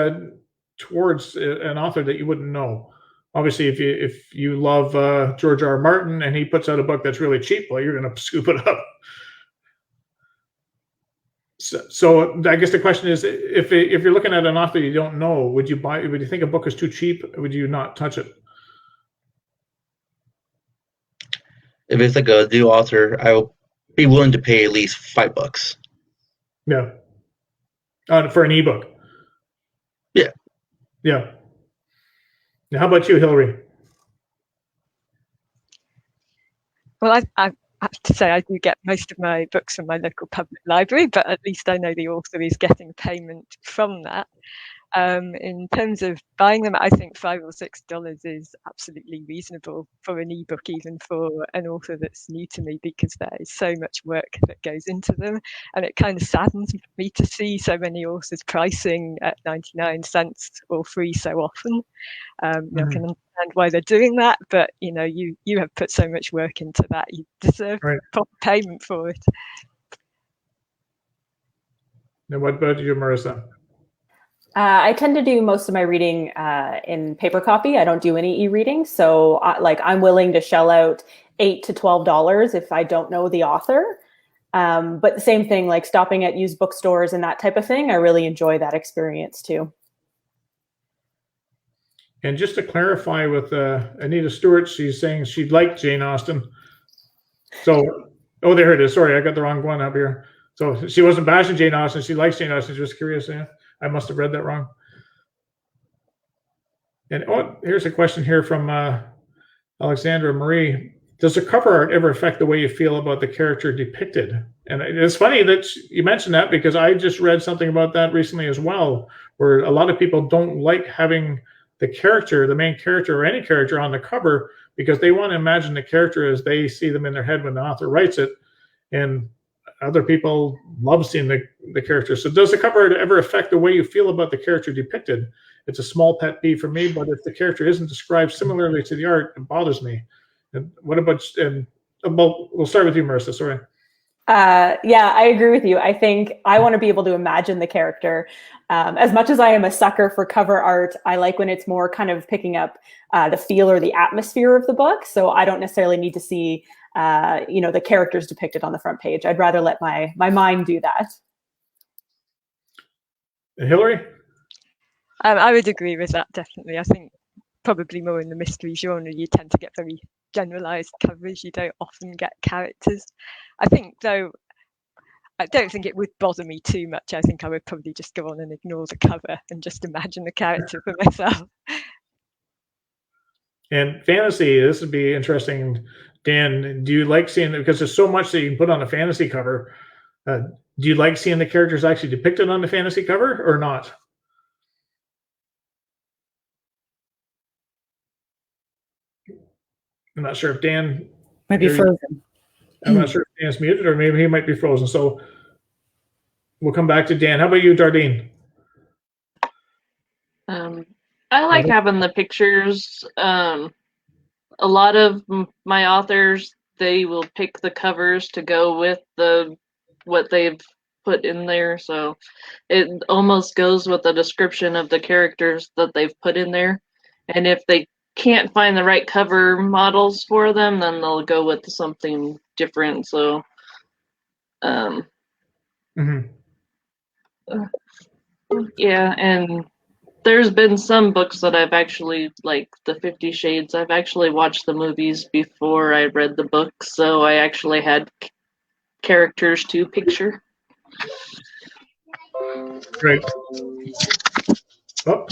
Speaker 6: towards an author that you wouldn't know. Obviously, if you love George R. R. Martin and he puts out a book that's really cheap, well, you're going to scoop it up. So I guess the question is, if you're looking at an author you don't know, would you think a book is too cheap? Would you not touch it?
Speaker 4: If it's like a new author, I will be willing to pay at least $5.
Speaker 6: Yeah. For an ebook.
Speaker 4: Yeah.
Speaker 6: Yeah. Now, how about you, Hilary?
Speaker 3: Well, I have to say I do get most of my books from my local public library, but at least I know the author is getting payment from that. In terms of buying them, I think $5 or $6 is absolutely reasonable for an ebook, even for an author that's new to me, because there is so much work that goes into them, and it kind of saddens me to see so many authors pricing at 99 cents or free so often. I can understand why they're doing that, but you know, you have put so much work into that, you deserve proper payment for it.
Speaker 6: Now, what about you, Marisa?
Speaker 2: I tend to do most of my reading in paper copy. I don't do any e-reading. So I'm willing to shell out $8 to $12 if I don't know the author. But the same thing, like stopping at used bookstores and that type of thing, I really enjoy that experience too.
Speaker 6: And just to clarify with Anita Stewart, she's saying she liked Jane Austen. So, there it is. Sorry, I got the wrong one up here. So she wasn't bashing Jane Austen. She likes Jane Austen. She was curious. Yeah. I must have read that wrong. And here's a question here from Alexandra Marie. does the cover art ever affect the way you feel about the character depicted? And it's funny that you mentioned that, because I just read something about that recently as well, where a lot of people don't like having the character, the main character or any character on the cover, because they want to imagine the character as they see them in their head when the author writes it. And other people love seeing the character. So does the cover art ever affect the way you feel about the character depicted? It's a small pet peeve for me, but if the character isn't described similarly to the art, it bothers me. And what about, we'll start with you, Marisa, sorry.
Speaker 2: Yeah, I agree with you. I think I want to be able to imagine the character. As much as I am a sucker for cover art, I like when it's more kind of picking up the feel or the atmosphere of the book. So I don't necessarily need to see, the characters depicted on the front page. I'd rather let my mind do that.
Speaker 6: Hilary?
Speaker 3: I would agree with that, definitely. I think probably more in the mystery genre, you tend to get very generalized covers. You don't often get characters. I think, though, I don't think it would bother me too much. I think I would probably just go on and ignore the cover and just imagine the character for myself.
Speaker 6: And fantasy, this would be interesting. Dan, do you like seeing it? Because there's so much that you can put on a fantasy cover. Do you like seeing the characters actually depicted on the fantasy cover or not? I'm not sure if Dan
Speaker 1: might be frozen.
Speaker 6: I'm not sure if Dan's muted, or maybe he might be frozen. So we'll come back to Dan. How about you, Darlene?
Speaker 5: I like having the pictures. A lot of my authors, they will pick the covers to go with what they've put in there. So it almost goes with the description of the characters that they've put in there. And if they can't find the right cover models for them, then they'll go with something different. So yeah, and there's been some books that I've actually, like the 50 Shades, I've actually watched the movies before I read the book, so I actually had characters to picture.
Speaker 6: Great. Oh.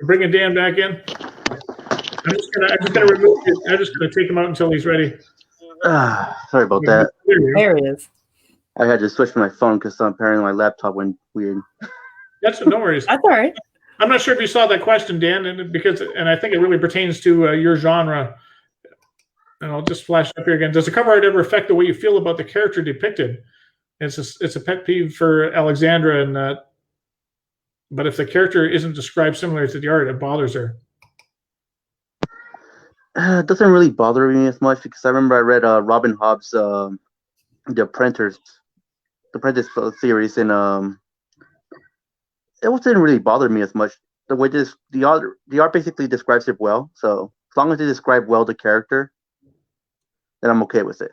Speaker 6: We're bringing Dan back in. I'm just gonna take him out until he's ready.
Speaker 7: Sorry about that.
Speaker 1: There he is.
Speaker 7: I had to switch my phone because apparently my laptop went weird.
Speaker 6: That's no worries.
Speaker 1: That's all right.
Speaker 6: I'm not sure if you saw that question, Dan, and I think it really pertains to your genre. And I'll just flash up here again. Does the cover art ever affect the way you feel about the character depicted? It's a pet peeve for Alexandra, and but if the character isn't described similar to the art, it bothers her.
Speaker 7: It doesn't really bother me as much because I remember I read Robin Hobb's The Apprentice series, and it didn't really bother me as much. The way the art basically describes it well. So as long as they describe well the character, then I'm okay with it.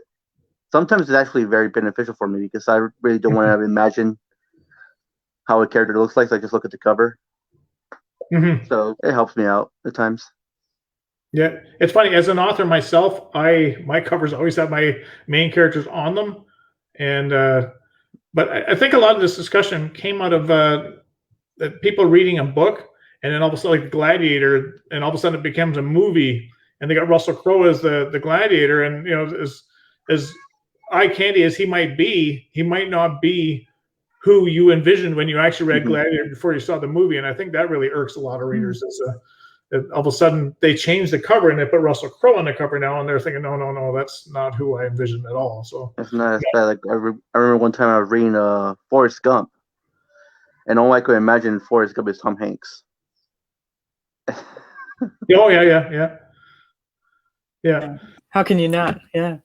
Speaker 7: Sometimes it's actually very beneficial for me because I really don't want to imagine how a character looks like. So I just look at the cover. So it helps me out at times.
Speaker 6: Yeah, it's funny. As an author myself, my covers always have my main characters on them, and but I think a lot of this discussion came out of people reading a book, and then all of a sudden, like Gladiator, and all of a sudden it becomes a movie, and they got Russell Crowe as the Gladiator, and as eye candy as he might not be who you envisioned when you actually read Gladiator before you saw the movie, and I think that really irks a lot of readers. All of a sudden they changed the cover and they put Russell Crowe on the cover now, and they're thinking, no, that's not who I envisioned at all. So
Speaker 7: it's not as bad. Like I remember one time I was reading Forrest Gump, and all I could imagine Forrest Gump is Tom Hanks.
Speaker 6: Oh yeah.
Speaker 1: How can you not? Yeah.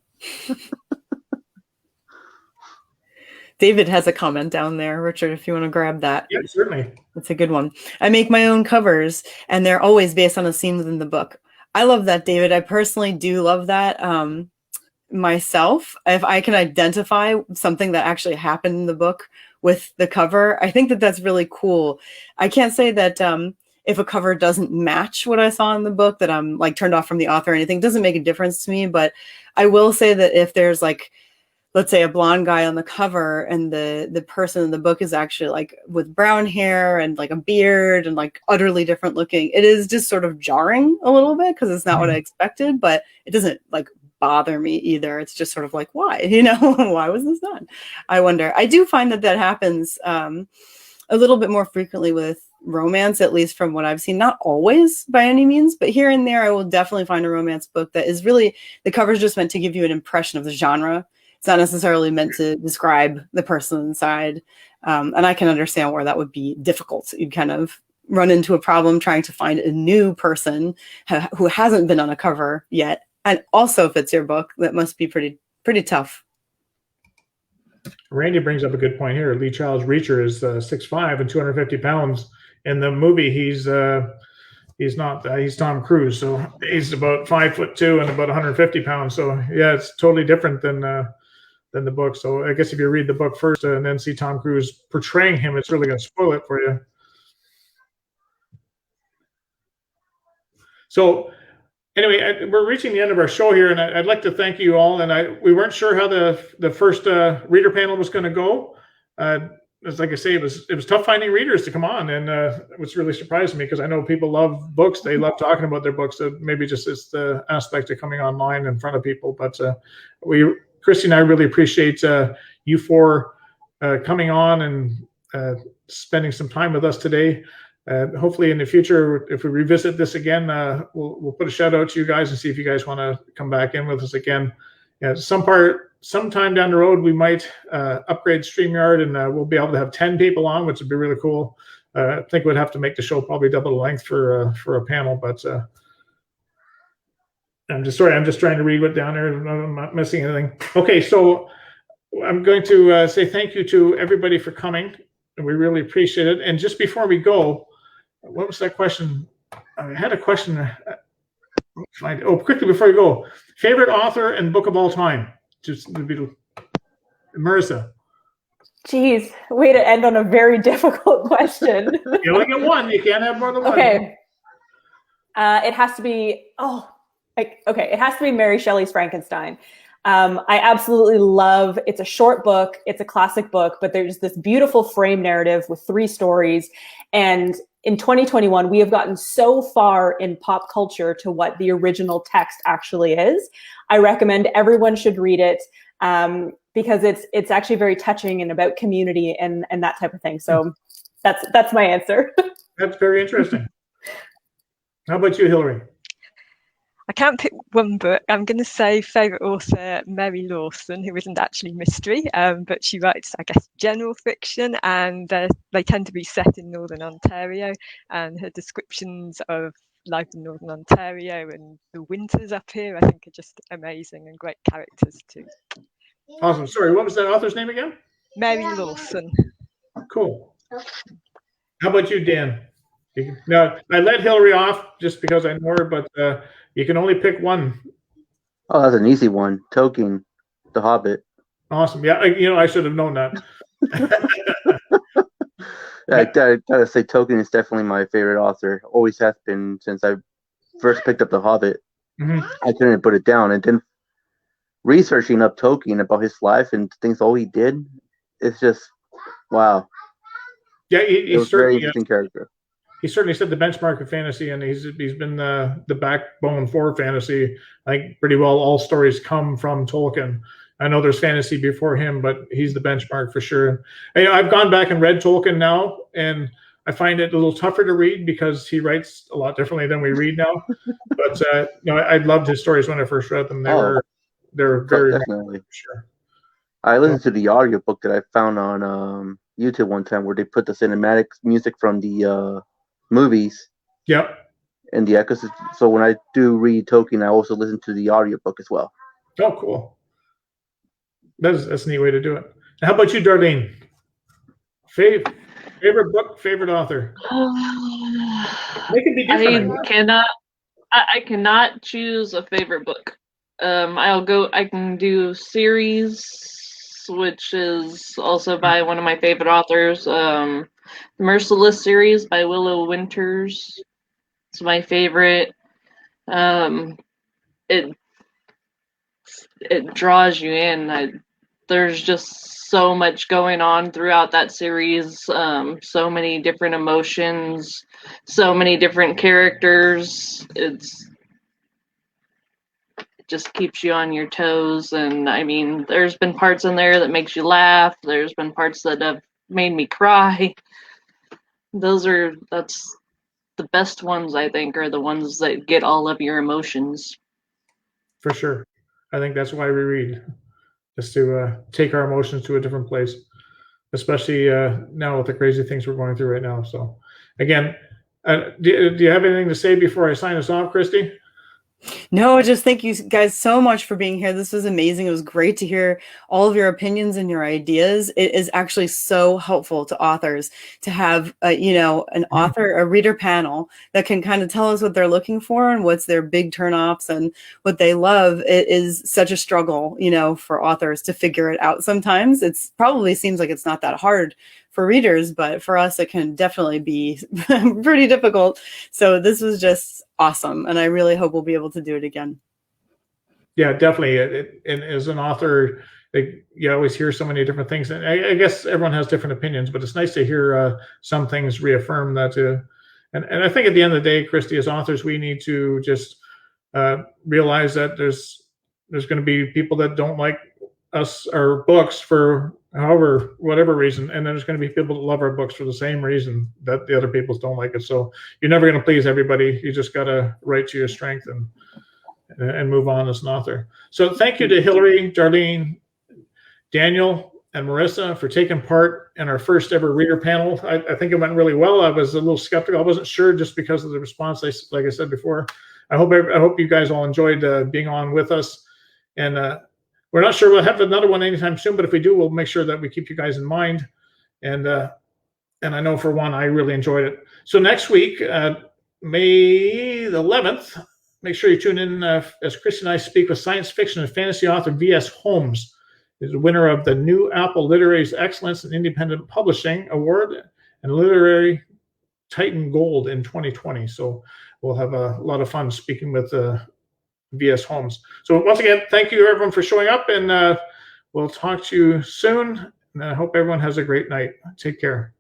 Speaker 1: David has a comment down there, Richard, if you want to grab that.
Speaker 6: Yeah, certainly.
Speaker 1: That's a good one. I make my own covers, and they're always based on a scene within the book. I love that, David. I personally do love that myself. If I can identify something that actually happened in the book with the cover, I think that that's really cool. I can't say that if a cover doesn't match what I saw in the book, that I'm like turned off from the author or anything. It doesn't make a difference to me, but I will say that if there's like let's say a blonde guy on the cover and the person in the book is actually like with brown hair and like a beard and like utterly different looking, it is just sort of jarring a little bit because it's not what I expected, but it doesn't like bother me either. It's just sort of like, why, why was this done? I wonder. I do find that happens a little bit more frequently with romance, at least from what I've seen. Not always by any means, but here and there I will definitely find a romance book that is really, the cover is just meant to give you an impression of the genre. It's not necessarily meant to describe the person inside. And I can understand where that would be difficult. You'd kind of run into a problem trying to find a new person who hasn't been on a cover yet and also fits your book. That must be pretty tough.
Speaker 6: Randy brings up a good point here. Lee Child's Reacher is 6'5" and 250 pounds. In the movie, he's Tom Cruise, so he's about 5'2" and about 150 pounds. So yeah, it's totally different than the book. So I guess if you read the book first and then see Tom Cruise portraying him, it's really going to spoil it for you. So anyway, we're reaching the end of our show here, and I'd like to thank you all. And we weren't sure how the first reader panel was going to go. It's like I say, it was tough finding readers to come on, and it was really surprising me because I know people love books. They love talking about their books. So maybe just it's the aspect of coming online in front of people. But Christy and I really appreciate you four coming on and spending some time with us today. Hopefully in the future, if we revisit this again, we'll put a shout out to you guys and see if you guys want to come back in with us again. Yeah, sometime down the road, we might upgrade StreamYard and we'll be able to have 10 people on, which would be really cool. I think we'd have to make the show probably double the length for a panel, but I'm just trying to read what down there. I'm not missing anything. Okay, so I'm going to say thank you to everybody for coming. We really appreciate it. And just before we go, what was that question? I had a question. Quickly before you go, favorite author and book of all time? Just Marisa.
Speaker 2: Geez, way to end on a very difficult question.
Speaker 6: You only get one. You can't have more than one.
Speaker 2: Okay. It has to be. It has to be Mary Shelley's Frankenstein. I absolutely love. It's a short book. It's a classic book, but there's this beautiful frame narrative with 3 stories. And in 2021, we have gotten so far in pop culture to what the original text actually is. I recommend everyone should read it because it's actually very touching and about community and that type of thing. So that's my answer.
Speaker 6: That's very interesting. How about you, Hilary?
Speaker 3: I can't pick one book. I'm going to say favourite author, Mary Lawson, who isn't actually mystery, but she writes, I guess, general fiction, and they tend to be set in Northern Ontario, and her descriptions of life in Northern Ontario and the winters up here, I think, are just amazing and great characters too.
Speaker 6: Awesome. Sorry, what was that author's name again?
Speaker 3: Mary Lawson.
Speaker 6: Cool. How about you, Dan? Now, I let Hilary off just because I know her, but you can only pick one.
Speaker 7: Oh, that's an easy one. Tolkien, The Hobbit.
Speaker 6: Awesome. Yeah, I should have known that.
Speaker 7: I gotta say, Tolkien is definitely my favorite author. Always has been since I first picked up The Hobbit.
Speaker 6: Mm-hmm.
Speaker 7: I couldn't put it down. And then researching up Tolkien about his life and things all he did, it's just wow.
Speaker 6: Yeah, he's
Speaker 7: a very interesting character.
Speaker 6: He certainly set the benchmark of fantasy, and he's been the backbone for fantasy. I think pretty well all stories come from Tolkien. I know there's fantasy before him, but he's the benchmark for sure. And, I've gone back and read Tolkien now, and I find it a little tougher to read because he writes a lot differently than we read now. But I loved his stories when I first read them. They're very
Speaker 7: definitely
Speaker 6: sure.
Speaker 7: I listened to the audiobook that I found on YouTube one time where they put the cinematic music from the movies.
Speaker 6: Yep.
Speaker 7: And the ecosystem. So when I do read Tolkien, I also listen to the audiobook as well.
Speaker 6: Oh, cool. That's a neat way to do it. How about you, Darlene? Favorite book, favorite author? They can be different.
Speaker 5: I cannot choose a favorite book. I can do series, which is also by one of my favorite authors. The Merciless series by Willow Winters. It's my favorite. It draws you in. there's just so much going on throughout that series. So many different emotions, so many different characters. It just keeps you on your toes. And I mean, there's been parts in there that makes you laugh. There's been parts that have made me cry. That's the best ones, I think, are the ones that get all of your emotions.
Speaker 6: For sure. I think that's why we read, just to take our emotions to a different place, especially now with the crazy things we're going through right now. So again, do you have anything to say before I sign us off, Christy?
Speaker 1: No, just thank you guys so much for being here. This was amazing. It was great to hear all of your opinions and your ideas. It is actually so helpful to authors to have, an author, a reader panel that can kind of tell us what they're looking for and what's their big turnoffs and what they love. It is such a struggle, for authors to figure it out. Sometimes it's probably seems like it's not that hard for readers, but for us, it can definitely be pretty difficult. So this was just awesome. And I really hope we'll be able to do it again.
Speaker 6: Yeah, definitely. And as an author, you always hear so many different things. And I guess everyone has different opinions, but it's nice to hear some things reaffirm that. And I think at the end of the day, Christy, as authors, we need to just realize that there's going to be people that don't like us, our books, for whatever reason, and then there's going to be people that love our books for the same reason that the other people don't like it. So you're never going to please everybody. You just got to write to your strength and move on as an author. So thank you to Hilary, Darlene, Daniel, and Marisa for taking part in our first ever reader panel. I think it went really well. I was a little skeptical. I wasn't sure just because of the response. Like I said before, I hope you guys all enjoyed being on with us. And we're not sure we'll have another one anytime soon, but if we do, we'll make sure that we keep you guys in mind. And I know for one, I really enjoyed it. So next week, May the 11th, make sure you tune in as Chris and I speak with science fiction and fantasy author V.S. Holmes, is the winner of the New Apple Literary's Excellence in Independent Publishing Award and Literary Titan Gold in 2020. So we'll have a lot of fun speaking with V.S. Holmes. So once again, thank you everyone for showing up, and we'll talk to you soon. And I hope everyone has a great night. Take care.